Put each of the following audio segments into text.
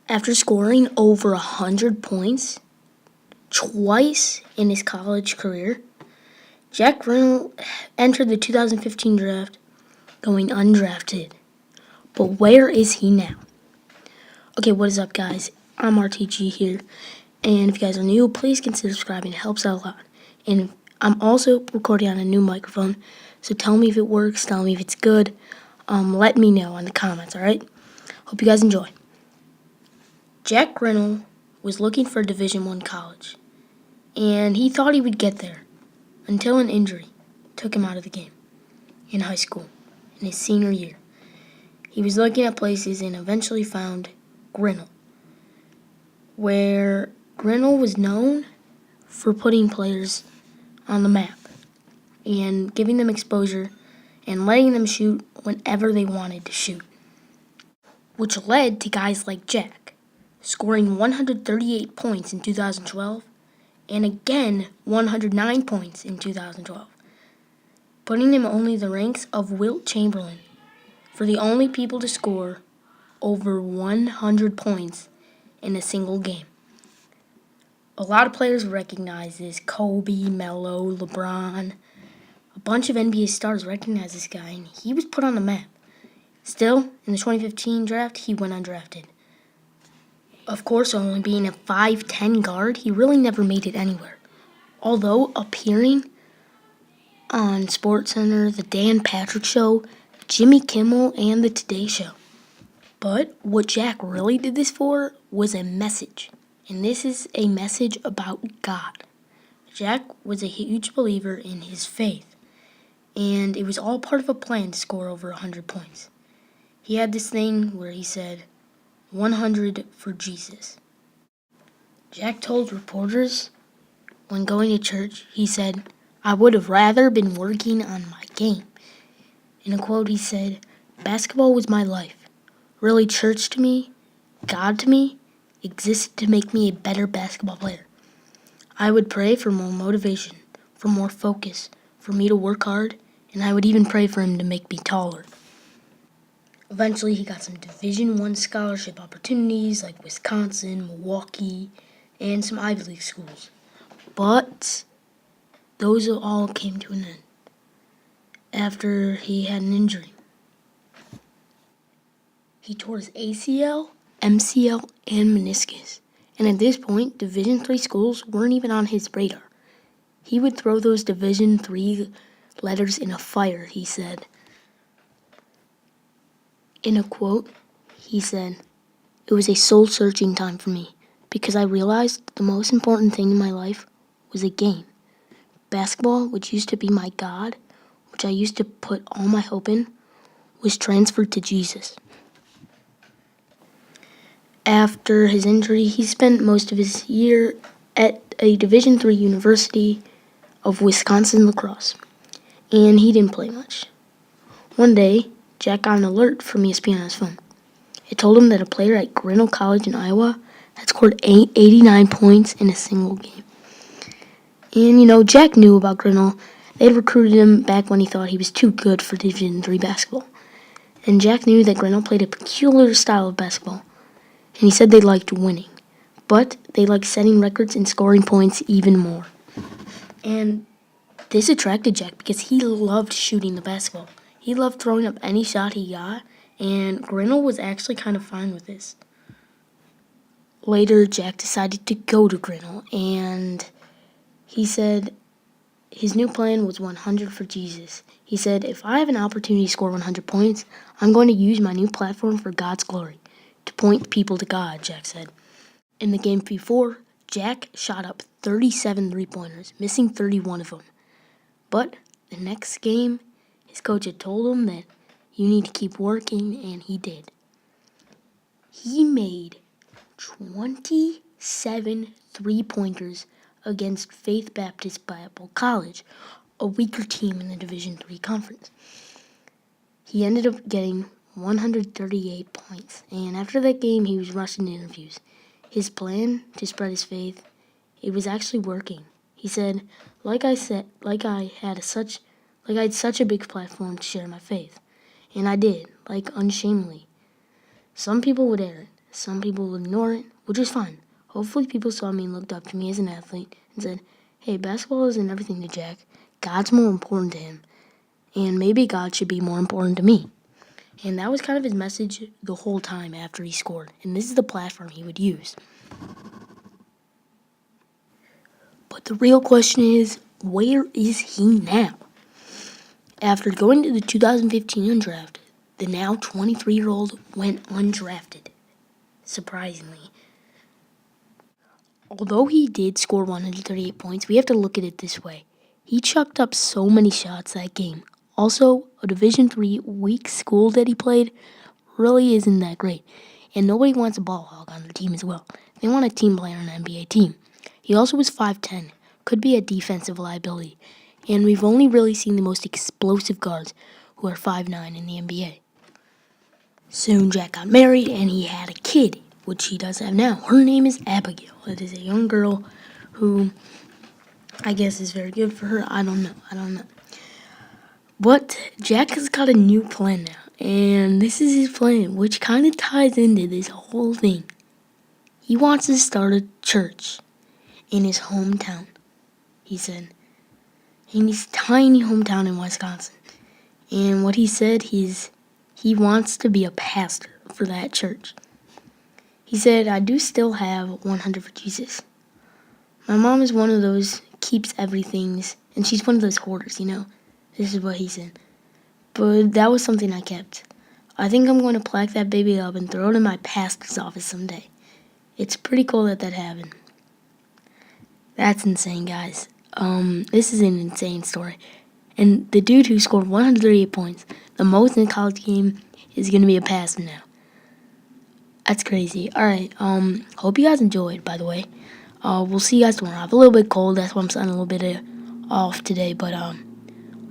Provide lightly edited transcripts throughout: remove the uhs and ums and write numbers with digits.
After scoring over 100 points twice in his college career, Jack Grinnell entered the 2015 draft going undrafted. But where is he now? Okay, what is up, guys? I'm RTG here. And if you guys are new, please consider subscribing. It helps out a lot. And I'm also recording on a new microphone. So tell me if it works. Tell me if it's good. Let me know in the comments, alright? Hope you guys enjoy. Jack Grinnell was looking for a Division I college. And he thought he would get there until an injury took him out of the game in high school in his senior year. He was looking at places and eventually found Grinnell, where Grinnell was known for putting players on the map and giving them exposure and letting them shoot whenever they wanted to shoot, which led to guys like Jack scoring 138 points in 2012 and again 109 points in 2012, putting him only the ranks of Wilt Chamberlain for the only people to score over 100 points in a single game. A lot of players recognize this. Kobe, Melo, LeBron. A bunch of NBA stars recognize this guy, and he was put on the map. Still, in the 2015 draft, he went undrafted. Of course, only being a 5'10 guard, he really never made it anywhere. Although appearing on SportsCenter, The Dan Patrick Show, Jimmy Kimmel, and The Today Show. But what Jack really did this for was a message. And this is a message about God. Jack was a huge believer in his faith. And it was all part of a plan to score over 100 points. He had this thing where he said, 100 for Jesus. Jack told reporters when going to church, he said, I would have rather been working on my game. In a quote, he said, basketball was my life. Really, church to me, God to me, existed to make me a better basketball player. I would pray for more motivation, for more focus, for me to work hard, and I would even pray for him to make me taller. Eventually, he got some Division I scholarship opportunities like Wisconsin, Milwaukee, and some Ivy League schools. But those all came to an end after he had an injury. He tore his ACL, MCL, and meniscus. And at this point, Division III schools weren't even on his radar. He would throw those Division III letters in a fire, he said. In a quote, he said, it was a soul-searching time for me because I realized the most important thing in my life was a game. Basketball, which used to be my God, which I used to put all my hope in, was transferred to Jesus. After his injury, he spent most of his year at a Division III University of Wisconsin lacrosse, and he didn't play much. One day, Jack got an alert from ESPN on his phone. It told him that a player at Grinnell College in Iowa had scored 89 points in a single game. And, Jack knew about Grinnell. They'd recruited him back when he thought he was too good for Division III basketball. And Jack knew that Grinnell played a peculiar style of basketball. And he said they liked winning, but they liked setting records and scoring points even more. And this attracted Jack because he loved shooting the basketball. He loved throwing up any shot he got, and Grinnell was actually kind of fine with this. Later, Jack decided to go to Grinnell, and he said his new plan was 100 for Jesus. He said, if I have an opportunity to score 100 points, I'm going to use my new platform for God's glory. To point people to God, Jack said. In the game before, Jack shot up 37 three-pointers, missing 31 of them. But the next game, his coach had told him that you need to keep working, and he did. He made 27 three-pointers against Faith Baptist Bible College, a weaker team in the Division III conference. He ended up getting 138 points, and after that game, he was rushed into interviews. His plan to spread his faith, it was actually working. He said, I had such a big platform to share my faith, and I did, unashamedly. Some people would air it. Some people will ignore it, which is fine. Hopefully people saw me and looked up to me as an athlete and said, hey, basketball isn't everything to Jack. God's more important to him. And maybe God should be more important to me. And that was kind of his message the whole time after he scored. And this is the platform he would use. But the real question is, where is he now? After going to the 2015 undrafted, the now 23-year-old went undrafted, surprisingly. Although he did score 138 points, we have to look at it this way. He chucked up so many shots that game. Also, a Division III weak school that he played really isn't that great. And nobody wants a ball hog on their team as well. They want a team player on an NBA team. He also was 5'10", could be a defensive liability. And we've only really seen the most explosive guards who are 5'9" in the NBA. Soon Jack got married and he had a kid, which he does have now. Her name is Abigail. It is a young girl who I guess is very good for her. I don't know. But Jack has got a new plan now, and this is his plan, which kind of ties into this whole thing. He wants to start a church in his hometown, he said. In his tiny hometown in Wisconsin. And what he said is he wants to be a pastor for that church. He said, I do still have 100 for Jesus. My mom is one of those keeps everything, and she's one of those hoarders, you know. This is what he said. But that was something I kept. I think I'm going to plaque that baby up and throw it in my pastor's office someday. It's pretty cool that happened. That's insane, guys. This is an insane story. And the dude who scored 138 points, the most in a college game, is going to be a pastor now. That's crazy. All right. Hope you guys enjoyed, by the way. We'll see you guys tomorrow. I'm a little bit cold. That's why I'm sounding a little bit off today. But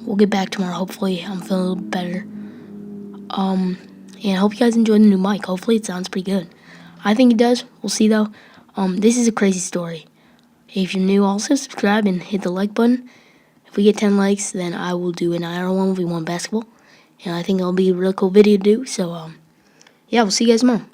we'll get back tomorrow. Hopefully, I'm feeling a little better. And I hope you guys enjoyed the new mic. Hopefully, it sounds pretty good. I think it does. We'll see, though. This is a crazy story. If you're new, also subscribe and hit the like button. If we get 10 likes, then I will do an IR1 1v1 basketball. And I think it'll be a really cool video to do. So, yeah, we'll see you guys tomorrow.